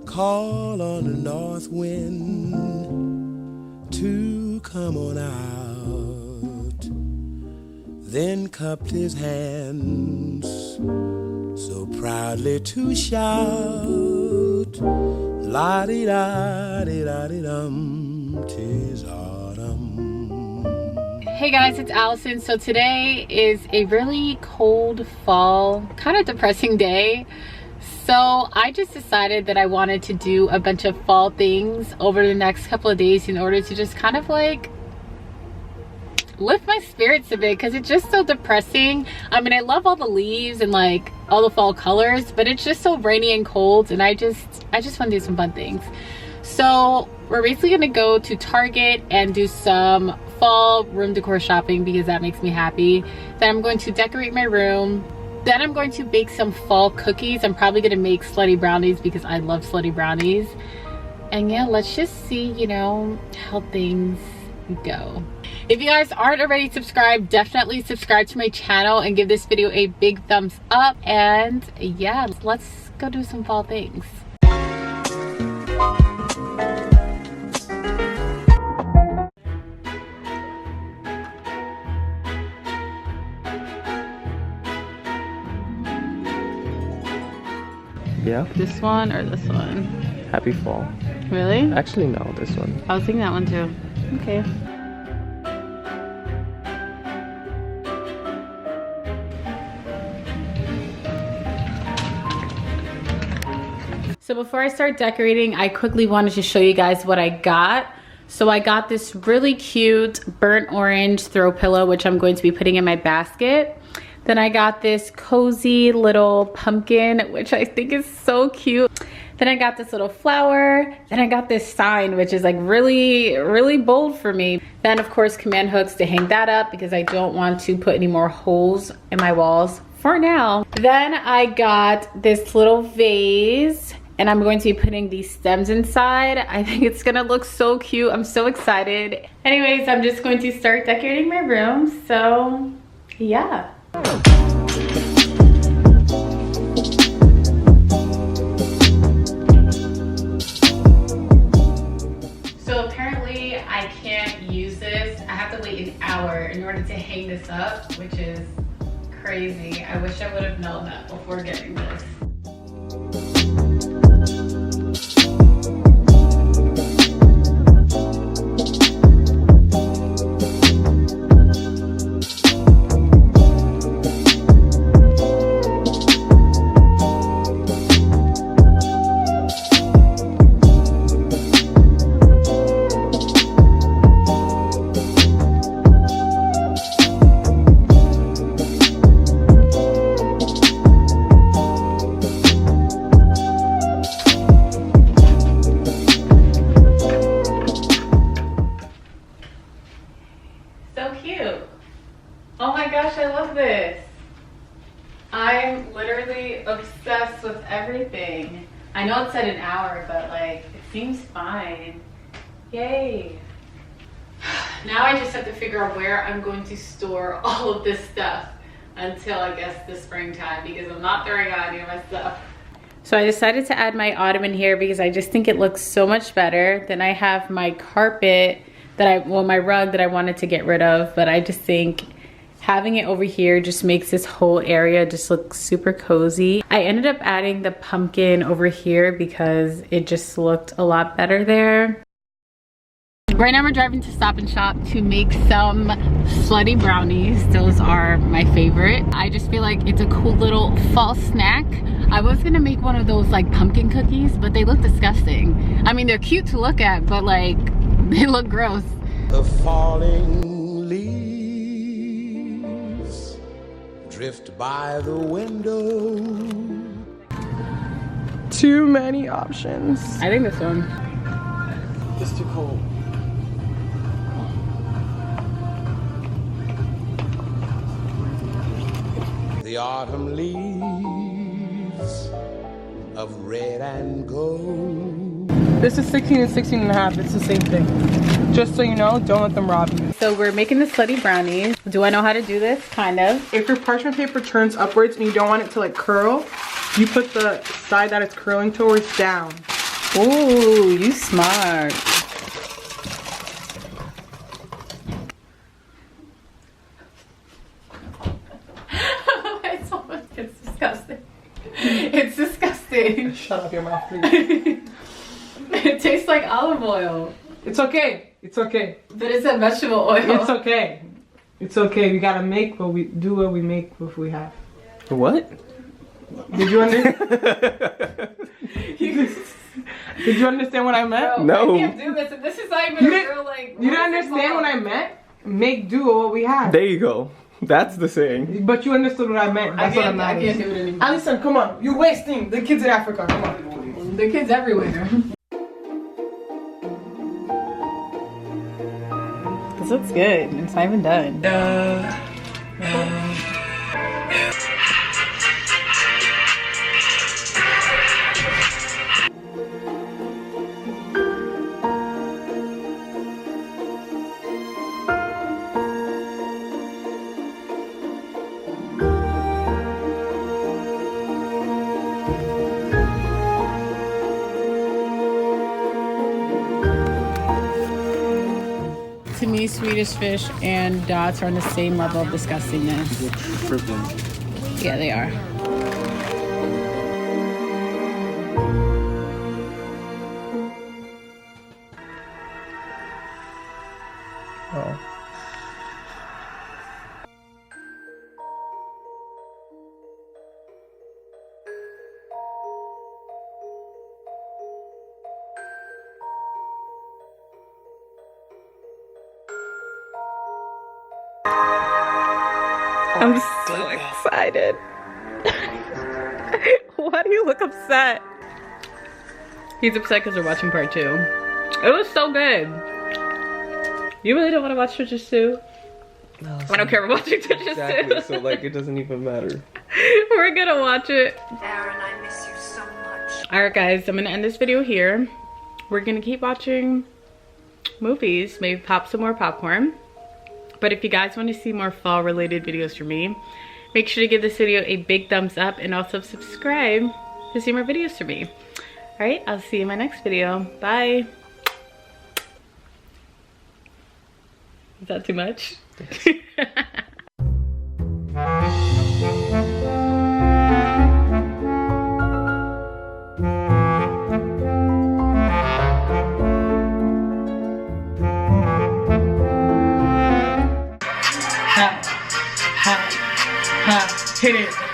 call on the north wind to come on out, then cupped his hands so proudly to shout, la-di-da-di-da-di-dum, 'tis autumn. Hey guys, it's Allison. So today is a really cold fall, kind of depressing day. So I just decided that I wanted to do a bunch of fall things over the next couple of days in order to just kind of like lift my spirits a bit, because it's just so depressing. I mean, I love all the leaves and like all the fall colors, but it's just so rainy and cold, and I just want to do some fun things. So we're basically gonna go to Target and do some fall room decor shopping because that makes me happy. Then I'm going to decorate my room. Then I'm going to bake some fall cookies. I'm probably gonna make slutty brownies because I love slutty brownies. And yeah, let's just see, you know, how things go. If you guys aren't already subscribed, definitely subscribe to my channel and give this video a big thumbs up. And yeah, let's go do some fall things. Yeah. This one or this one? Happy fall. Really? Actually, no, this one. I was thinking that one too. Okay. So before I start decorating, I quickly wanted to show you guys what I got. So I got this really cute burnt orange throw pillow, which I'm going to be putting in my basket. Then I got this cozy little pumpkin, which I think is so cute. Then I got this little flower. Then I got this sign, which is like really, really bold for me. Then of course, command hooks to hang that up because I don't want to put any more holes in my walls for now. Then I got this little vase, and I'm going to be putting these stems inside. I think it's gonna look so cute. I'm so excited. Anyways, I'm just going to start decorating my room. So yeah. So apparently I can't use this. I have to wait an hour in order to hang this up, which is crazy. I wish I would have known that before getting this. Oh my gosh, I love this. I'm literally obsessed with everything. I know it said an hour, but like, it seems fine. Yay. Now I just have to figure out where I'm going to store all of this stuff until I guess the springtime, because I'm not throwing out any of my stuff. So I decided to add my ottoman here because I just think it looks so much better. Then I have my carpet that my rug that I wanted to get rid of, but I just think having it over here just makes this whole area just look super cozy. I ended up adding the pumpkin over here because it just looked a lot better there. Right now we're driving to Stop and Shop to make some slutty brownies. Those are my favorite. I just feel like it's a cool little fall snack. I was gonna make one of those like pumpkin cookies, but they look disgusting. I mean, they're cute to look at, but like, they look gross. The falling leaves drift by the window. Too many options. I think this one. It's too cold. The autumn leaves of red and gold. This is 16 and 16 and a half. It's the same thing. Just so you know, don't let them rob you. So we're making the slutty brownies. Do I know how to do this? Kind of. If your parchment paper turns upwards and you don't want it to like curl, you put the side that it's curling towards down. Ooh, you smart. It's disgusting. It's disgusting. Shut up your mouth, please. It tastes like olive oil. It's okay. It's okay. But it's a vegetable oil. It's okay. It's okay. We gotta make what we do. What we make what we have. What? Did you understand? Did you understand what I meant? Bro, No. I can't do this. This is not even You a didn't- real like. You didn't understand what I meant? Make do what we have. There you go. That's the saying. But you understood what I meant. That's what I meant. I can't do it anymore. Allyson, come on. You're wasting the kids in Africa. Come on. The kids everywhere. This looks good. It's not even done. To me, Swedish fish and dots are on the same level of disgustingness. Yeah, they are. Oh. I'm so excited. Why do you look upset? He's upset because we're watching part 2. It was so good. You really don't want to watch Twitches 2? No, I don't care, we're watching Twitches 2. exactly. So like, it doesn't even matter. We're gonna watch it. Aaron, I miss you so much. Alright guys, I'm gonna end this video here. We're gonna keep watching movies, maybe pop some more popcorn. But if you guys want to see more fall related videos from me, make sure to give this video a big thumbs up and also subscribe to see more videos from me. Alright, I'll see you in my next video. Bye. Is that too much? Ha, ha, ha, hit it.